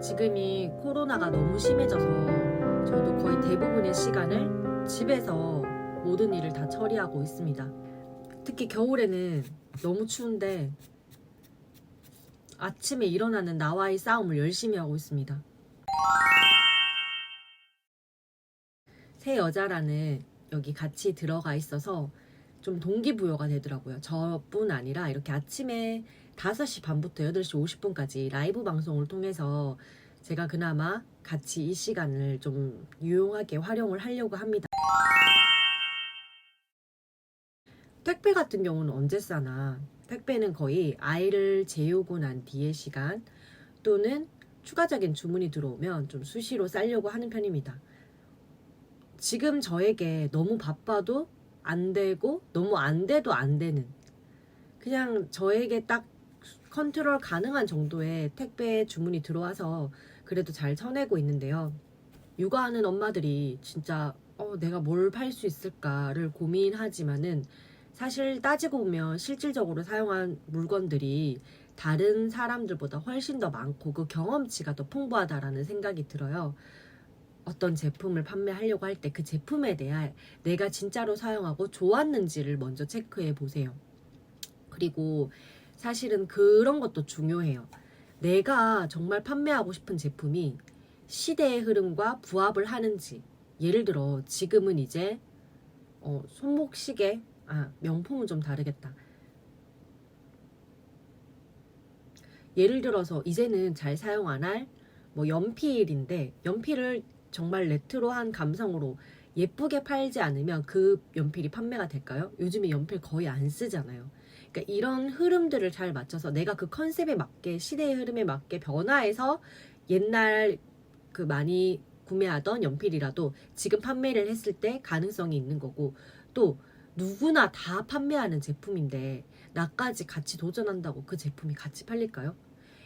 지금이 코로나가 너무 심해져서 저도 거의 대부분의 시간을 집에서 모든 일을 다 처리하고 있습니다. 특히 겨울에는 너무 추운데 아침에 일어나는 나와의 싸움을 열심히 하고 있습니다. 새 여자라는 여기 같이 들어가 있어서 좀 동기부여가 되더라고요. 저뿐 아니라 이렇게 아침에 5시 반부터 8시 50분까지 라이브 방송을 통해서 제가 그나마 같이 이 시간을 좀 유용하게 활용을 하려고 합니다. 택배 같은 경우는 언제 싸나? 택배는 거의 아이를 재우고 난 뒤의 시간 또는 추가적인 주문이 들어오면 좀 수시로 싸려고 하는 편입니다. 지금 저에게 너무 바빠도 안 되고 너무 안 돼도 안 되는 그냥 저에게 딱 컨트롤 가능한 정도의 택배 주문이 들어와서 그래도 잘 쳐내고 있는데요. 육아하는 엄마들이 진짜 내가 뭘 팔 수 있을까를 고민하지만은 사실 따지고 보면 실질적으로 사용한 물건들이 다른 사람들보다 훨씬 더 많고 그 경험치가 더 풍부하다라는 생각이 들어요. 어떤 제품을 판매하려고 할 때 그 제품에 대해 내가 진짜로 사용하고 좋았는지를 먼저 체크해 보세요. 그리고 사실은 그런 것도 중요해요. 내가 정말 판매하고 싶은 제품이 시대의 흐름과 부합을 하는지. 예를 들어 지금은 이제 손목시계, 명품은 좀 다르겠다. 예를 들어서 이제는 잘 사용 안 할 연필인데 연필을 정말 레트로한 감성으로 예쁘게 팔지 않으면 그 연필이 판매가 될까요? 요즘에 연필 거의 안 쓰잖아요. 그러니까 이런 흐름들을 잘 맞춰서 내가 그 컨셉에 맞게 시대의 흐름에 맞게 변화해서 옛날 그 많이 구매하던 연필이라도 지금 판매를 했을 때 가능성이 있는 거고 또 누구나 다 판매하는 제품인데 나까지 같이 도전한다고 그 제품이 같이 팔릴까요?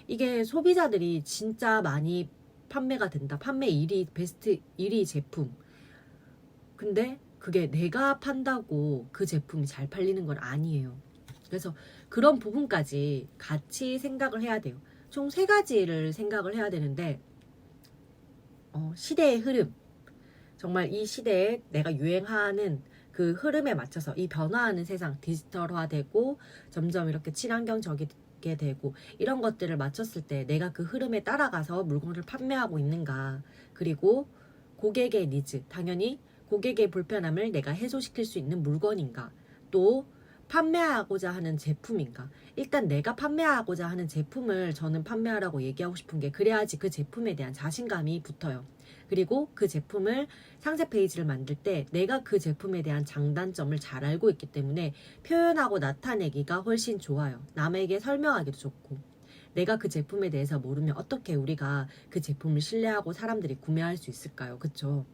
이게 소비자들이 진짜 많이 판매가 된다. 판매 1위, 베스트 1위 제품. 근데 그게 내가 판다고 그 제품이 잘 팔리는 건 아니에요. 그래서 그런 부분까지 같이 생각을 해야 돼요. 총 3가지를 생각을 해야 되는데 시대의 흐름. 정말 이 시대에 내가 유행하는 그 흐름에 맞춰서 이 변화하는 세상 디지털화되고 점점 이렇게 친환경적이게 되고 이런 것들을 맞췄을 때 내가 그 흐름에 따라가서 물건을 판매하고 있는가. 그리고 고객의 니즈, 당연히 고객의 불편함을 내가 해소시킬 수 있는 물건인가. 또 판매하고자 하는 제품인가. 일단 내가 판매하고자 하는 제품을 저는 판매하라고 얘기하고 싶은 게 그래야지 그 제품에 대한 자신감이 붙어요. 그리고 그 제품을 상세 페이지를 만들 때 내가 그 제품에 대한 장단점을 잘 알고 있기 때문에 표현하고 나타내기가 훨씬 좋아요. 남에게 설명하기도 좋고. 내가 그 제품에 대해서 모르면 어떻게 우리가 그 제품을 신뢰하고 사람들이 구매할 수 있을까요? 그쵸?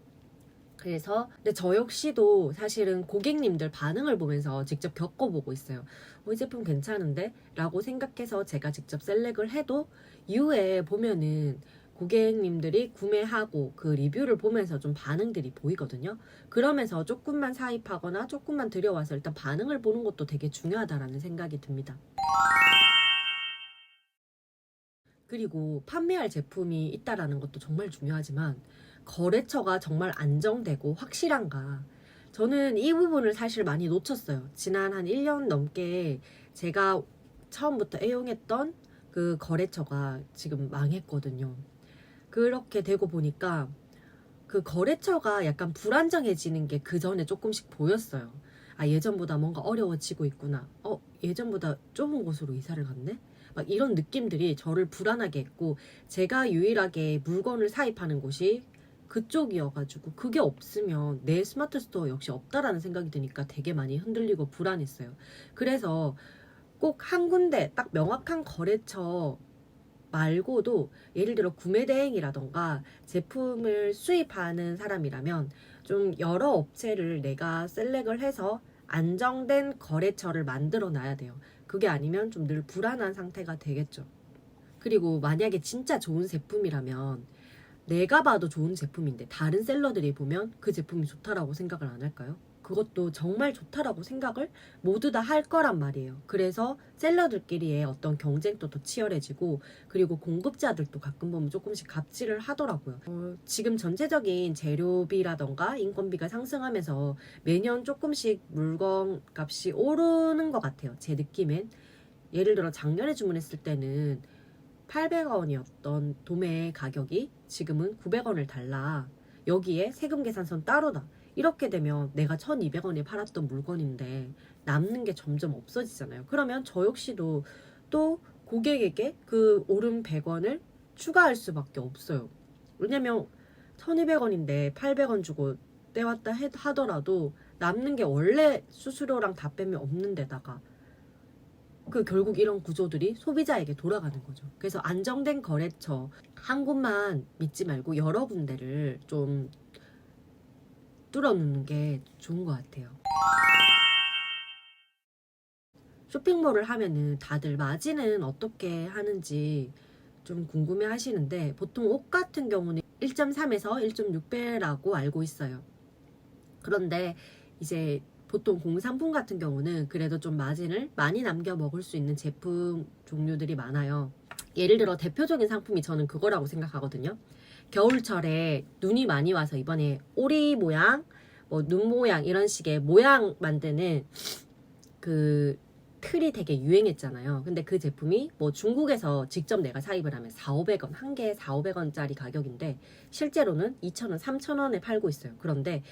그래서 근데 저 역시도 사실은 고객님들 반응을 보면서 직접 겪어보고 있어요. 이 제품 괜찮은데? 라고 생각해서 제가 직접 셀렉을 해도 이후에 보면은 고객님들이 구매하고 그 리뷰를 보면서 좀 반응들이 보이거든요. 그러면서 조금만 사입하거나 조금만 들여와서 일단 반응을 보는 것도 되게 중요하다라는 생각이 듭니다. 그리고 판매할 제품이 있다라는 것도 정말 중요하지만 거래처가 정말 안정되고 확실한가. 저는 이 부분을 사실 많이 놓쳤어요. 지난 한 1년 넘게 제가 처음부터 애용했던 그 거래처가 지금 망했거든요. 그렇게 되고 보니까 그 거래처가 약간 불안정해지는 게 그 전에 조금씩 보였어요. 예전보다 뭔가 어려워지고 있구나. 예전보다 좁은 곳으로 이사를 갔네? 막 이런 느낌들이 저를 불안하게 했고, 제가 유일하게 물건을 사입하는 곳이 그쪽이어가지고, 그게 없으면 내 스마트 스토어 역시 없다라는 생각이 드니까 되게 많이 흔들리고 불안했어요. 그래서 꼭 한 군데 딱 명확한 거래처 말고도 예를 들어 구매 대행이라던가 제품을 수입하는 사람이라면 좀 여러 업체를 내가 셀렉을 해서 안정된 거래처를 만들어 놔야 돼요. 그게 아니면 좀 늘 불안한 상태가 되겠죠. 그리고 만약에 진짜 좋은 제품이라면 내가 봐도 좋은 제품인데 다른 셀러들이 보면 그 제품이 좋다라고 생각을 안 할까요? 그것도 정말 좋다라고 생각을 모두 다 할 거란 말이에요. 그래서 셀러들끼리의 어떤 경쟁도 더 치열해지고, 그리고 공급자들도 가끔 보면 조금씩 갑질을 하더라고요. 지금 전체적인 재료비라던가 인건비가 상승하면서 매년 조금씩 물건 값이 오르는 것 같아요. 제 느낌엔. 예를 들어 작년에 주문했을 때는 800원이었던 도매 가격이 지금은 900원을 달라. 여기에 세금 계산선 따로다. 이렇게 되면 내가 1200원에 팔았던 물건인데 남는 게 점점 없어지잖아요. 그러면 저 역시도 또 고객에게 그 오른 100원을 추가할 수밖에 없어요. 왜냐면 1200원인데 800원 주고 떼왔다 하더라도 남는 게 원래 수수료랑 다 빼면 없는 데다가 결국 이런 구조들이 소비자에게 돌아가는 거죠. 그래서 안정된 거래처 한 곳만 믿지 말고 여러 군데를 좀 뚫어놓는 게 좋은 것 같아요. 쇼핑몰을 하면은 다들 마진은 어떻게 하는지 좀 궁금해 하시는데, 보통 옷 같은 경우는 1.3에서 1.6배라고 알고 있어요. 그런데 이제 보통 공산품 같은 경우는 그래도 좀 마진을 많이 남겨 먹을 수 있는 제품 종류들이 많아요. 예를 들어 대표적인 상품이 저는 그거라고 생각하거든요. 겨울철에 눈이 많이 와서 이번에 오리 모양, 뭐 눈 모양 이런 식의 모양 만드는 그 틀이 되게 유행했잖아요. 근데 그 제품이 뭐 중국에서 직접 내가 사입을 하면 4,500원, 한 개에 4,500원짜리 가격인데 실제로는 2,000원, 3,000원에 팔고 있어요. 그런데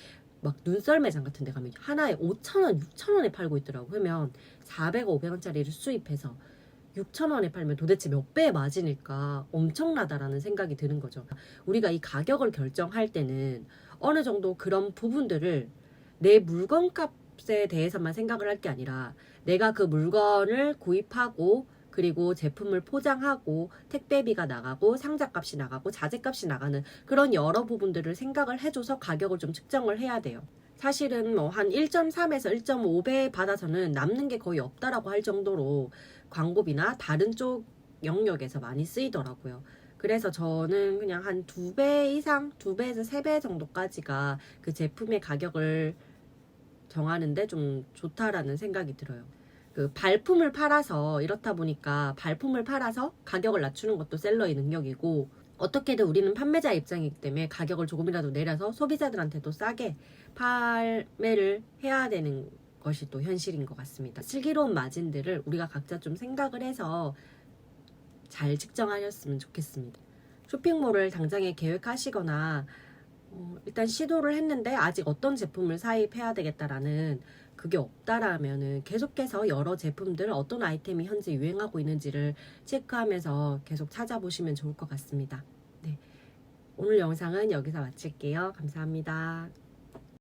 막 눈썰 매장 같은 데 가면 하나에 5,000원, 6,000원에 팔고 있더라고. 그러면 400원, 500원짜리를 수입해서 6,000원에 팔면 도대체 몇 배의 마진일까 엄청나다라는 생각이 드는 거죠. 우리가 이 가격을 결정할 때는 어느 정도 그런 부분들을 내 물건값에 대해서만 생각을 할 게 아니라 내가 그 물건을 구입하고 그리고 제품을 포장하고 택배비가 나가고 상자값이 나가고 자재값이 나가는 그런 여러 부분들을 생각을 해줘서 가격을 좀 측정을 해야 돼요. 사실은 뭐 한 1.3에서 1.5배 받아서는 남는 게 거의 없다라고 할 정도로 광고비나 다른 쪽 영역에서 많이 쓰이더라고요. 그래서 저는 그냥 한 2배 이상, 2배에서 3배 정도까지가 그 제품의 가격을 정하는데 좀 좋다라는 생각이 들어요. 그 발품을 팔아서 이렇다 보니까 발품을 팔아서 가격을 낮추는 것도 셀러의 능력이고, 어떻게든 우리는 판매자 입장이기 때문에 가격을 조금이라도 내려서 소비자들한테도 싸게 판매를 해야 되는 것이 또 현실인 것 같습니다. 슬기로운 마진들을 우리가 각자 좀 생각을 해서 잘 측정하셨으면 좋겠습니다. 쇼핑몰을 당장에 계획하시거나 일단 시도를 했는데 아직 어떤 제품을 사입해야 되겠다라는 그게 없다라면은 계속해서 여러 제품들 어떤 아이템이 현재 유행하고 있는지를 체크하면서 계속 찾아보시면 좋을 것 같습니다. 네, 오늘 영상은 여기서 마칠게요. 감사합니다.